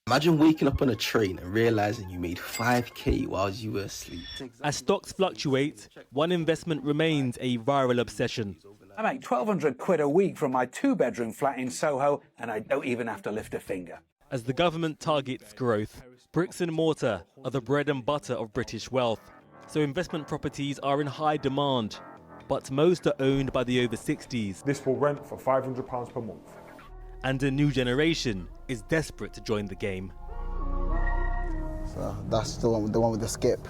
Imagine waking up on a train and realising you made 5k while you were asleep. As stocks fluctuate, one investment remains a viral obsession. I make 1,200 quid a week from my two-bedroom flat in Soho, and I don't even have to lift a finger. As the government targets growth, bricks and mortar are the bread and butter of British wealth. So investment properties are in high demand, but most are owned by the over 60s. This will rent for £500 per month. And a new generation is desperate to join the game. So that's the one with the skip.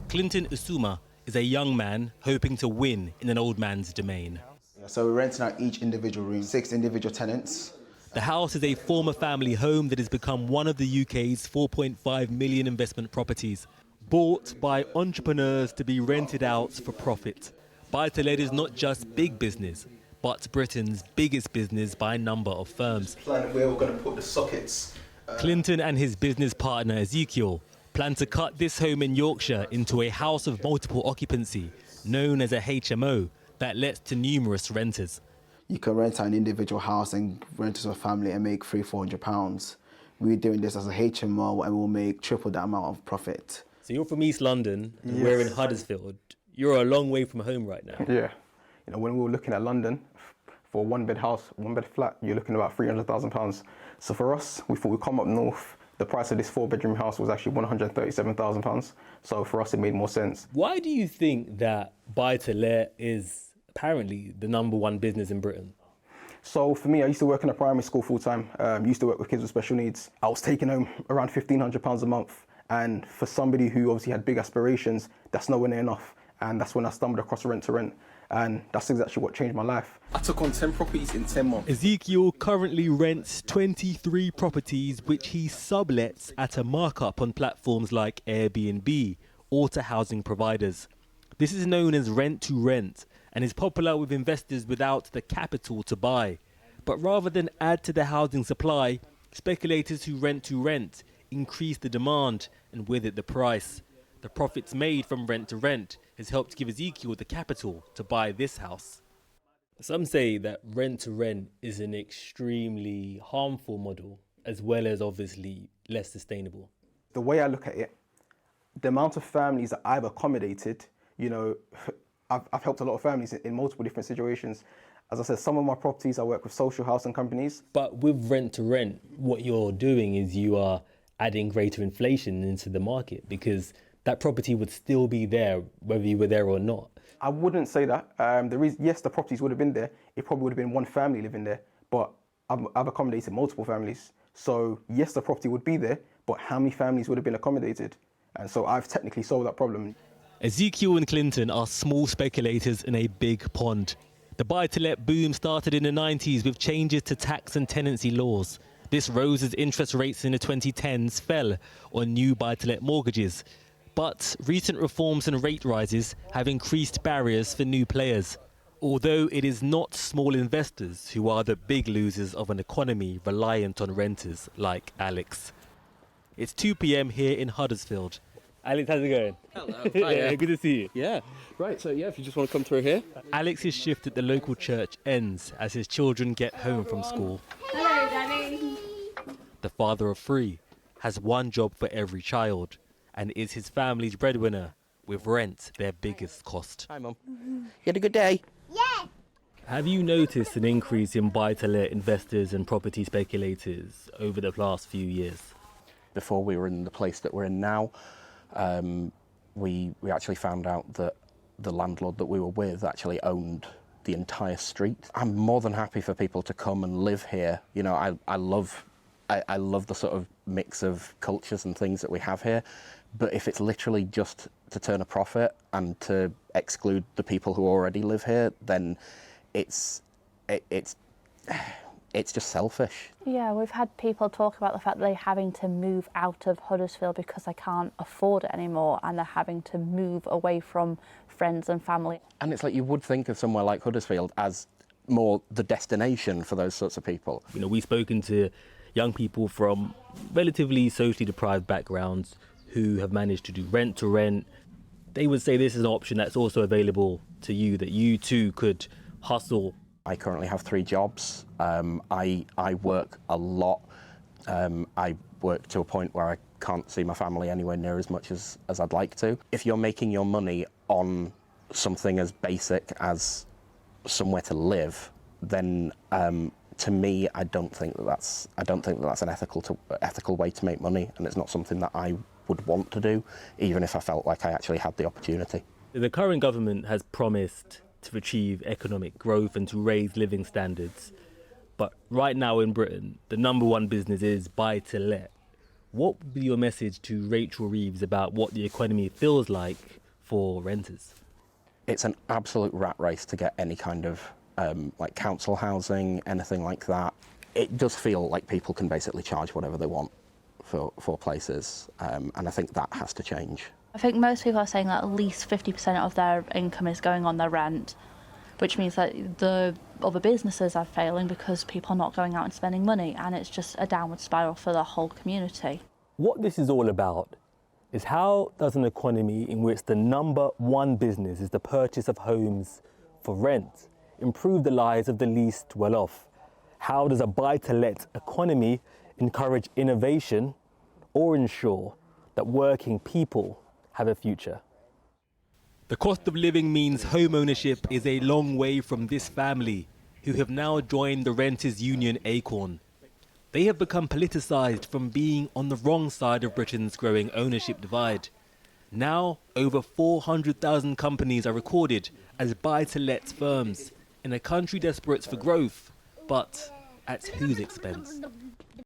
Clinton Usuma is a young man hoping to win in an old man's domain. So we're renting out each individual room, 6 individual tenants. The house is a former family home that has become one of the UK's 4.5 million investment properties, bought by entrepreneurs to be rented out for profit. Buy-to-let is not just big business, but Britain's biggest business by number of firms. Plan where we're going to put the sockets. Clinton and his business partner Ezekiel plan to cut this home in Yorkshire into a house of multiple occupancy, known as a HMO, that lets to numerous renters. You can rent out an individual house and rent it to a family and make £300-400. We're doing this as a HMO and we'll make triple that amount of profit. So you're from East London, and we're in Huddersfield. You're a long way from home right now. Yeah. You know, when we were looking at London, for a one-bed house, one-bed flat, you're looking at about £300,000. So for us, we thought we'd come up north. The price of this 4-bedroom house was actually £137,000. So for us, it made more sense. Why do you think that buy-to-let is apparently the #1 business in Britain? So for me, I used to work in a primary school full-time. Used to work with kids with special needs. I was taking home around £1,500 a month. And for somebody who obviously had big aspirations, that's nowhere near enough. And that's when I stumbled across rent-to-rent. And that's exactly what changed my life. I took on 10 properties in 10 months. Ezekiel currently rents 23 properties which he sublets at a markup on platforms like Airbnb or to housing providers. This is known as rent-to-rent and is popular with investors without the capital to buy. But rather than add to the housing supply, speculators who rent-to-rent increase the demand and with it the price. The profits made from rent-to-rent has helped give Ezekiel the capital to buy this house. Some say that rent-to-rent is an extremely harmful model, as well as obviously less sustainable. The way I look at it, the amount of families that I've accommodated, you know, I've helped a lot of families in multiple different situations. As I said, some of my properties I work with social housing companies. But with rent-to-rent, what you're doing is you are adding greater inflation into the market because that property would still be there whether you were there or not. I wouldn't say that. Yes, the properties would have been there. It probably would have been one family living there, but I've accommodated multiple families. So yes, the property would be there, but how many families would have been accommodated? And so I've technically solved that problem. Ezekiel and Clinton are small speculators in a big pond. The buy-to-let boom started in the 90s with changes to tax and tenancy laws. This rose as interest rates in the 2010s fell on new buy-to-let mortgages. But recent reforms and rate rises have increased barriers for new players. Although it is not small investors who are the big losers of an economy reliant on renters like Alex. It's 2 p.m. here in Huddersfield. Alex, how's it going? Hello. Yeah, good to see you. Yeah. Right, so yeah, if you just want to come through here. Alex's shift at the local church ends as his children get home from school. Hello, Danny. The father of 3 has one job for every child and is his family's breadwinner, with rent their biggest cost. Hi, Mum. You had a good day? Yeah. Have you noticed an increase in buy-to-let investors and property speculators over the last few years? Before we were in the place that we're in now, we actually found out that the landlord that we were with actually owned the entire street. I'm more than happy for people to come and live here. You know, I love the sort of mix of cultures and things that we have here. But if it's literally just to turn a profit and to exclude the people who already live here, then it's just selfish. Yeah, we've had people talk about the fact that they're having to move out of Huddersfield because they can't afford it anymore and they're having to move away from friends and family. And it's like you would think of somewhere like Huddersfield as more the destination for those sorts of people. You know, we've spoken to young people from relatively socially deprived backgrounds who have managed to do rent-to-rent. They would say this is an option that's also available to you, that you too could hustle. I currently have 3 jobs. I work a lot. I work to a point where I can't see my family anywhere near as much as I'd like to. If you're making your money on something as basic as somewhere to live, then to me, I don't think that that's an ethical way to make money, and it's not something that I would want to do, even if I felt like I actually had the opportunity. The current government has promised to achieve economic growth and to raise living standards. But right now in Britain, the number one business is buy-to-let. What would be your message to Rachel Reeves about what the economy feels like for renters? It's an absolute rat race to get any kind of like council housing, anything like that. It does feel like people can basically charge whatever they want for places, and I think that has to change. I think most people are saying that at least 50% of their income is going on their rent, which means that the other businesses are failing because people are not going out and spending money, and it's just a downward spiral for the whole community. What this is all about is how does an economy in which the number one business is the purchase of homes for rent improve the lives of the least well off? How does a buy-to-let economy encourage innovation or ensure that working people have a future? The cost of living means home ownership is a long way from this family, who have now joined the renters' union Acorn. They have become politicised from being on the wrong side of Britain's growing ownership divide. Now, over 400,000 companies are recorded as buy-to-let firms in a country desperate for growth, but at whose expense?